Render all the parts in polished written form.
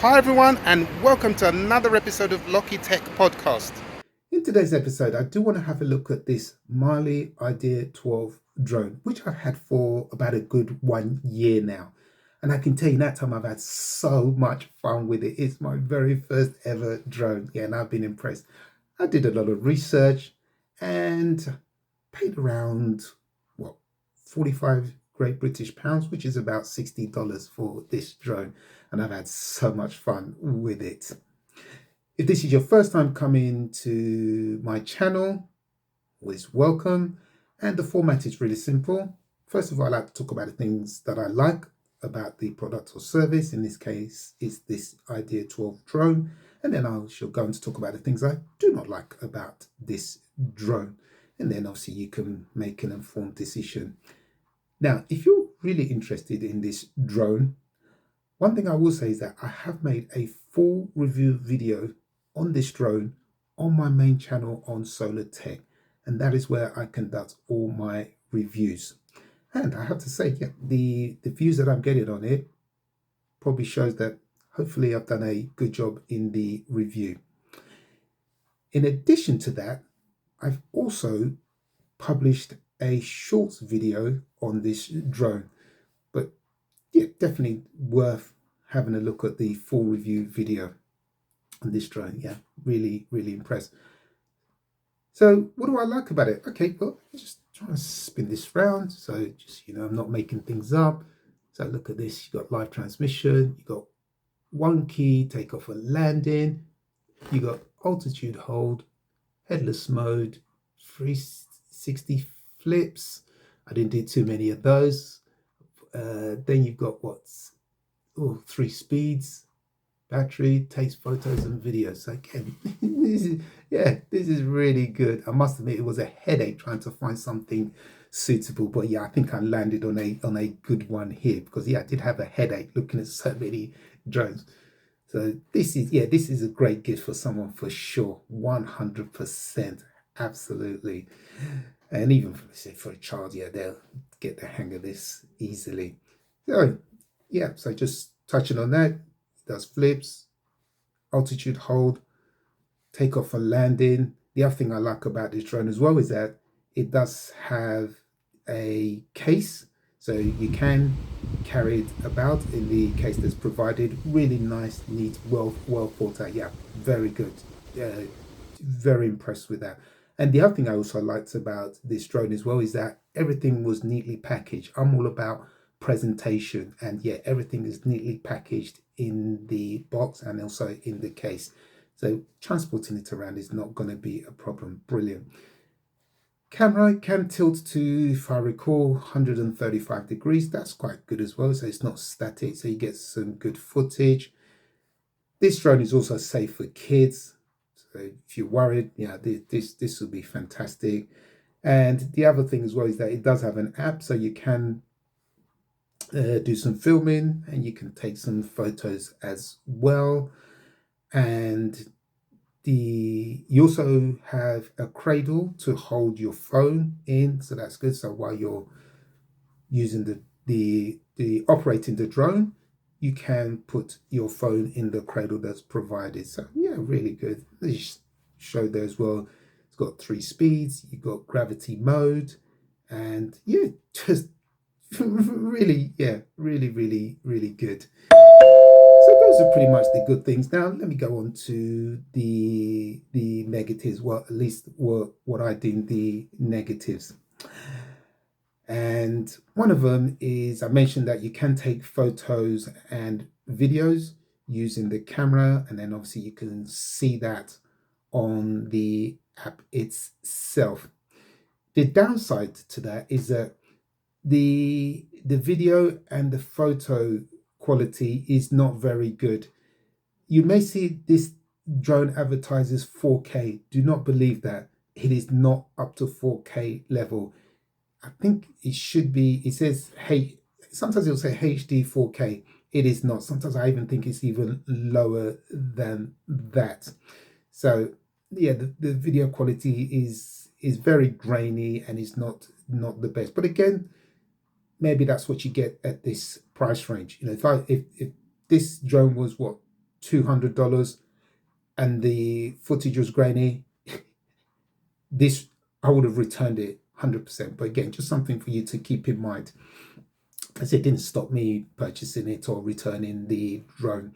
Hi everyone, and welcome to another episode of Locky Tech Podcast. In today's episode, I do want to have a look at this Mali Idea 12 drone, which I've had for about a good 1 year now. And I can tell you that time I've had so much fun with it. It's my very first ever drone. Yeah, and I've been impressed. I did a lot of research and paid around, what, 45 Great British pounds, which is about $60 for this drone. And I've had so much fun with it. If this is your first time coming to my channel, always welcome. And the format is really simple. First of all, I like to talk about the things that I like about the product or service. In this case, it's this Idea 12 drone. And then I shall go on to talk about the things I do not like about this drone. And then obviously you can make an informed decision. Now, if you're really interested in this drone, one thing I will say is that I have made a full review video on this drone on my main channel on Solar Tech, and that is where I conduct all my reviews. And I have to say, yeah, the views that I'm getting on it probably shows that hopefully I've done a good job in the review. In addition to that, I've also published a shorts video on this drone, but yeah, definitely worth having a look at the full review video on this drone. Yeah, really impressed. So what do I like about it? Okay, well, just trying to spin this round, so just, I'm not making things up. So look at this. You got live transmission, you got one key, takeoff and landing, you got altitude hold, headless mode, 360 flips. I didn't do too many of those. Then you've got 3 speeds, battery, takes photos and videos. So again, this is really good. I must admit it was a headache trying to find something suitable, but yeah, I think I landed on a good one here, because yeah, I did have a headache looking at so many drones. So this is a great gift for someone for sure. 100%, absolutely. And even for a child, yeah, they'll get the hang of this easily. So yeah, so just touching on that, it does flips, altitude hold, takeoff and landing. The other thing I like about this drone as well is that it does have a case, so you can carry it about in the case that's provided. Really nice, neat, well thought out. Yeah, very good. Very impressed with that. And the other thing I also liked about this drone as well is that everything was neatly packaged. I'm all about presentation, and yeah, everything is neatly packaged in the box and also in the case. So transporting it around is not going to be a problem. Brilliant. Camera can tilt to, if I recall, 135 degrees. That's quite good as well. So it's not static, so you get some good footage. This drone is also safe for kids. So if you're worried, yeah, this will be fantastic. And the other thing as well is that it does have an app, so you can do some filming and you can take some photos as well. And you also have a cradle to hold your phone in, so that's good. So while you're using the operating the drone, you can put your phone in the cradle that's provided. So yeah, really good. They show there as well. It's got 3 speeds. You've got gravity mode, and yeah, just really good. So those are pretty much the good things. Now let me go on to the negatives. Well, at least what I deem the negatives. And one of them is, I mentioned that you can take photos and videos using the camera, and then obviously you can see that on the app itself. The downside to that is that the video and the photo quality is not very good. You may see this drone advertises 4K. Do not believe that. It is not up to 4K level. I think it should be, it says, hey, sometimes it'll say HD 4K. It is not. Sometimes I even think it's even lower than that. So yeah, the video quality is very grainy and is not the best. But again, maybe that's what you get at this price range. If this drone was what, $200 and the footage was grainy, this I would have returned it 100%. But again, just something for you to keep in mind, as it didn't stop me purchasing it or returning the drone.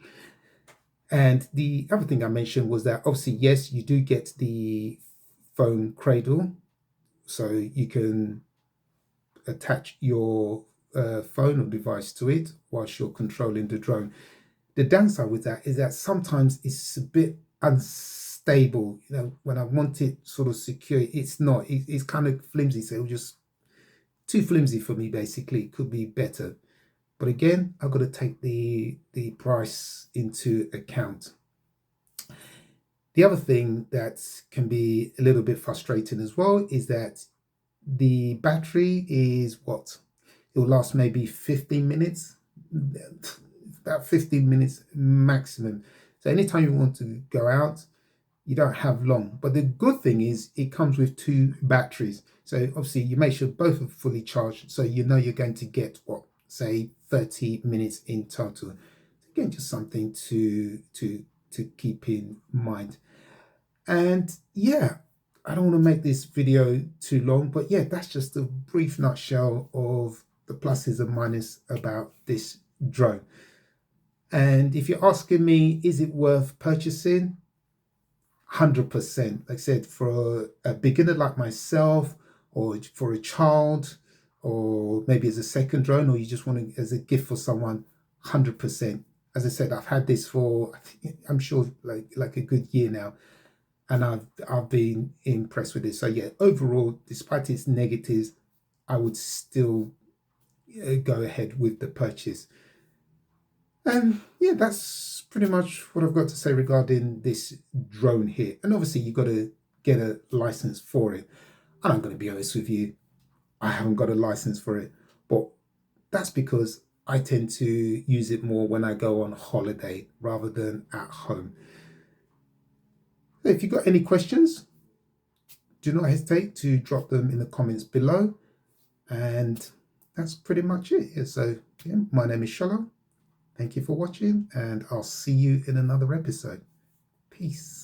And the other thing I mentioned was that obviously, yes, you do get the phone cradle, so you can attach your phone or device to it whilst you're controlling the drone. The downside with that is that sometimes it's a bit unstable. You know, when I want it sort of secure, it's not. It's kind of flimsy, so it was just too flimsy for me. Basically, it could be better. But again, I've got to take the price into account. The other thing that can be a little bit frustrating as well is that the battery is what? It will last maybe 15 minutes, about 15 minutes maximum. So anytime you want to go out, you don't have long. But the good thing is it comes with 2 batteries. So obviously you make sure both are fully charged, so you know you're going to get what, say 30 minutes in total. Again, just something to keep in mind. And yeah, I don't want to make this video too long, but yeah, that's just a brief nutshell of the pluses and minuses about this drone. And if you're asking me, is it worth purchasing? 100%. Like I said, for a beginner like myself, or for a child, or maybe as a second drone, or you just want it as a gift for someone, 100%. As I said, I've had this for, I'm sure, like a good year now, and I've been impressed with it. So yeah, overall, despite its negatives, I would still go ahead with the purchase. And yeah, that's pretty much what I've got to say regarding this drone here. And obviously you've got to get a license for it. And I'm going to be honest with you, I haven't got a license for it, but that's because I tend to use it more when I go on holiday rather than at home. If you've got any questions, do not hesitate to drop them in the comments below. And that's pretty much it. So yeah, my name is Sholo. Thank you for watching, and I'll see you in another episode. Peace.